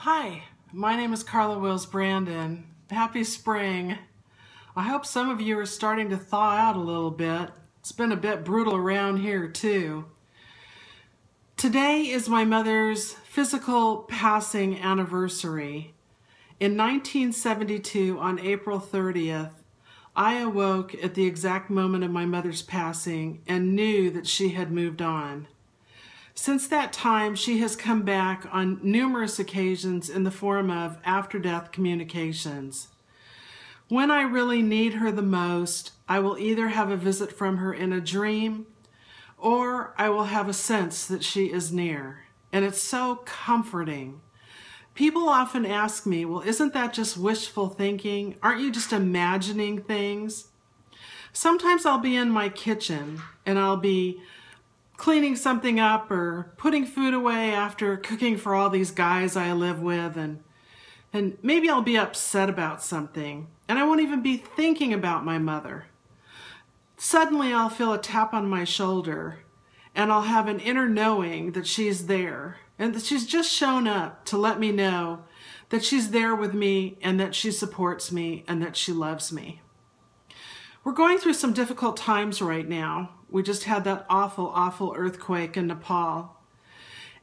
Hi, my name is Carla Wills Brandon. Happy spring. I hope some of you are starting to thaw out a little bit. It's been a bit brutal around here too. Today is my mother's physical passing anniversary. In 1972, on April 30th, I awoke at the exact moment of my mother's passing and knew that she had moved on. Since that time, she has come back on numerous occasions in the form of after-death communications. When I really need her the most, I will either have a visit from her in a dream, or I will have a sense that she is near. And it's so comforting. People often ask me, well, isn't that just wishful thinking? Aren't you just imagining things? Sometimes I'll be in my kitchen and I'll be cleaning something up or putting food away after cooking for all these guys I live with, and maybe I'll be upset about something and I won't even be thinking about my mother. Suddenly I'll feel a tap on my shoulder and I'll have an inner knowing that she's there and that she's just shown up to let me know that she's there with me and that she supports me and that she loves me. We're going through some difficult times right now. We just had that awful earthquake in Nepal.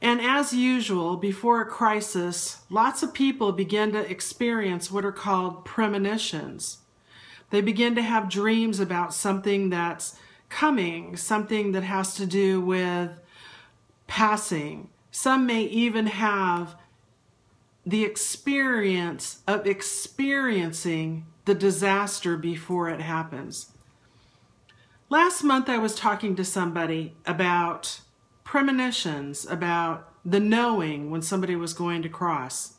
And as usual, before a crisis, lots of people begin to experience what are called premonitions. They begin to have dreams about something that's coming, something that has to do with passing. Some may even have the experience of experiencing the disaster before it happens. Last month I was talking to somebody about premonitions, about the knowing when somebody was going to cross.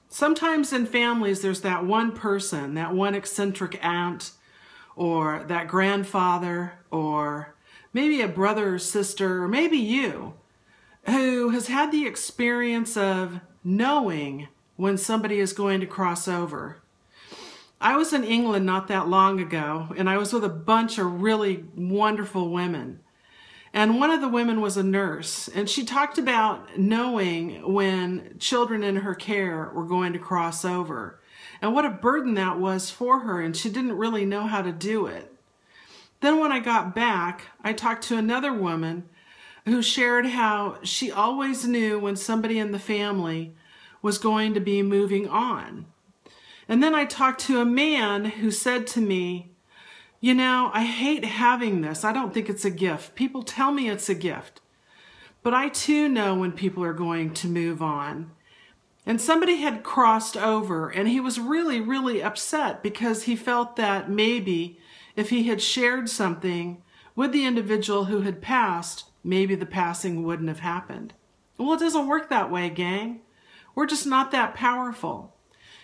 Sometimes in families there's that one person, that one eccentric aunt, or that grandfather, or maybe a brother or sister, or maybe you, who has had the experience of knowing when somebody is going to cross over. I was in England not that long ago, and I was with a bunch of really wonderful women. And one of the women was a nurse, and she talked about knowing when children in her care were going to cross over, and what a burden that was for her, and she didn't really know how to do it. Then when I got back, I talked to another woman who shared how she always knew when somebody in the family was going to be moving on. And then I talked to a man who said to me, you know, I hate having this. I don't think it's a gift. People tell me it's a gift. But I too know when people are going to move on. And somebody had crossed over and he was really upset because he felt that maybe if he had shared something with the individual who had passed, maybe the passing wouldn't have happened. Well, it doesn't work that way, gang. We're just not that powerful.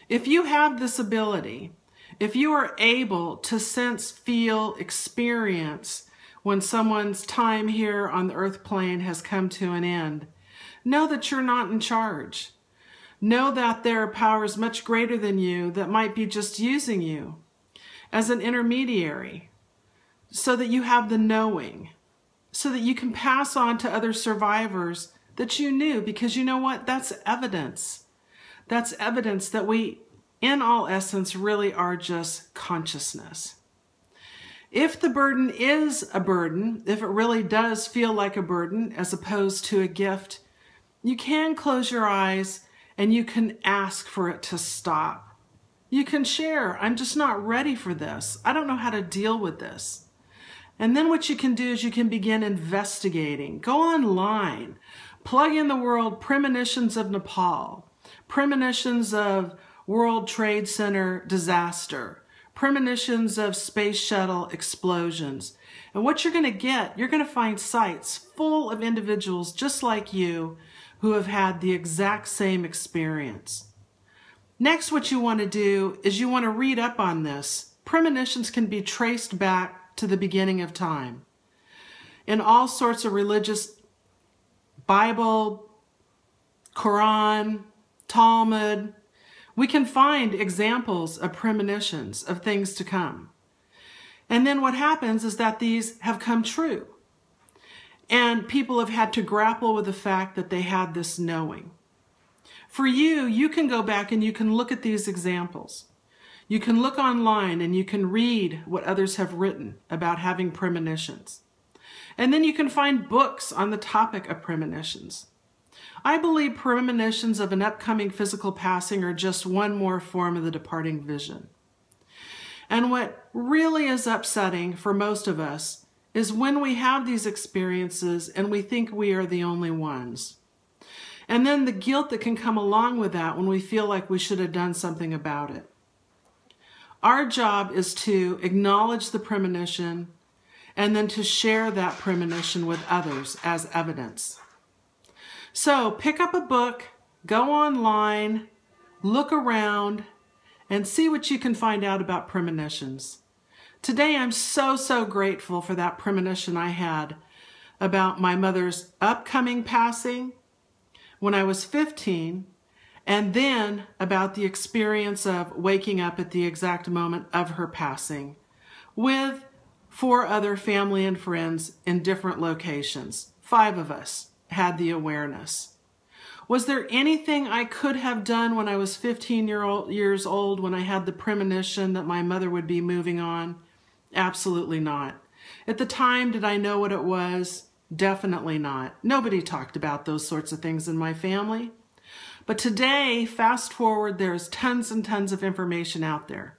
If you have this ability, if you are able to sense, feel, experience when someone's time here on the earth plane has come to an end, know that you're not in charge. Know that there are powers much greater than you that might be just using you as an intermediary so that you have the knowing, so that you can pass on to other survivors that you knew, because you know what? That's evidence. That's evidence that we, in all essence, really are just consciousness. If the burden is a burden, if it really does feel like a burden as opposed to a gift, you can close your eyes and you can ask for it to stop. You can share, I'm just not ready for this. I don't know how to deal with this. And then what you can do is you can begin investigating. Go online, plug in the word premonitions of Nepal, premonitions of World Trade Center disaster, premonitions of space shuttle explosions. And what you're going to get, you're going to find sites full of individuals just like you who have had the exact same experience. Next, what you want to do is you want to read up on this. Premonitions can be traced back to the beginning of time. In all sorts of religious Bible, Quran, Talmud, we can find examples of premonitions of things to come. And then what happens is that these have come true. And people have had to grapple with the fact that they had this knowing. For you, you can go back and you can look at these examples. You can look online and you can read what others have written about having premonitions. And then you can find books on the topic of premonitions. I believe premonitions of an upcoming physical passing are just one more form of the departing vision. And what really is upsetting for most of us is when we have these experiences and we think we are the only ones. And then the guilt that can come along with that when we feel like we should have done something about it. Our job is to acknowledge the premonition and then to share that premonition with others as evidence. So pick up a book, go online, look around, and see what you can find out about premonitions. Today I'm so grateful for that premonition I had about my mother's upcoming passing when I was 15, and then about the experience of waking up at the exact moment of her passing with 4 other family and friends in different locations. 5 of us had the awareness. Was there anything I could have done when I was 15 years old when I had the premonition that my mother would be moving on? Absolutely not. At the time, did I know what it was? Definitely not. Nobody talked about those sorts of things in my family. But today, fast forward, there's tons and tons of information out there.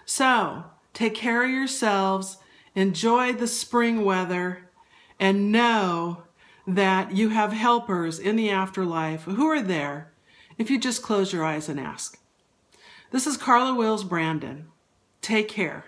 So, take care of yourselves, enjoy the spring weather, and know that you have helpers in the afterlife who are there if you just close your eyes and ask. This is Carla Wills Brandon. Take care.